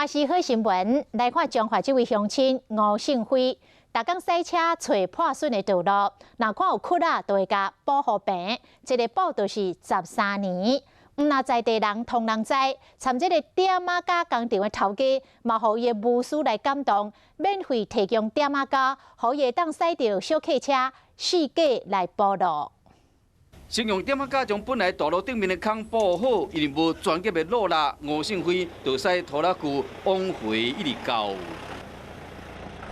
华视好新闻来看中华这位乡亲吴胜辉，逐工赛车找破损的道路，若看有窟啊，就会甲保护平。这个保就是13年。那在地人同人知，参这个点马甲工厂的头家，嘛，互伊的无私来感动，免费提供点马甲，互伊会当驶着小客车四界来补路。先用点仔架将本来道路顶面的坑补好，因为无专业的路力，吴胜辉就使拖拉机往回一直到。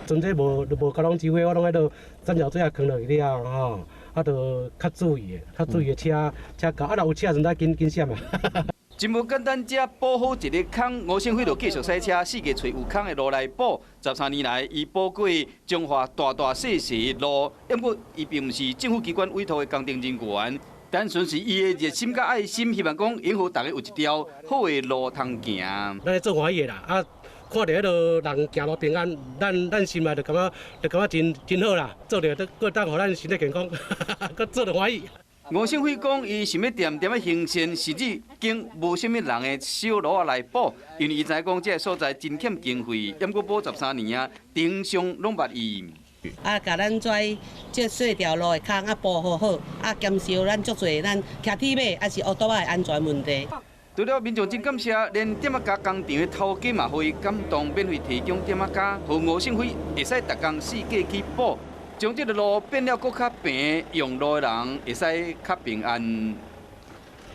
阵这无交通机会，我拢喺度三角水啊扛落去了吼，啊，就较注意的车到，啊，若有车阵，咱紧闪啊。真无简单，只补好一个坑，吴胜辉就继续驶车，四界找有坑的路来补。13年来，伊补过中华大细的路，不过伊并不是政府机关委托的工程人员，单纯是伊的热心甲爱心，希望讲永互大家有一条好的路通行。咱做欢喜的啦，啊，看到迄落人行路平安，咱心内就感觉真好啦，做着搁当互咱身体健康，搁做着欢喜。吴胜辉讲，伊想要点点的行善，甚至经无啥物人的小路啊来补，因为伊知讲这个所在真欠经费，不过补13年啊，丁上拢捌伊。啊，甲咱这细条路的坑啊补好，啊减少咱足侪咱骑铁马还是乌多仔的安全问题。除了民众真感谢，连点仔架工厂的头家嘛，互伊感动，免费提供点仔架，互吴胜辉会使逐工四界去补。将这个路变了搁较平，用路的人会使较平安。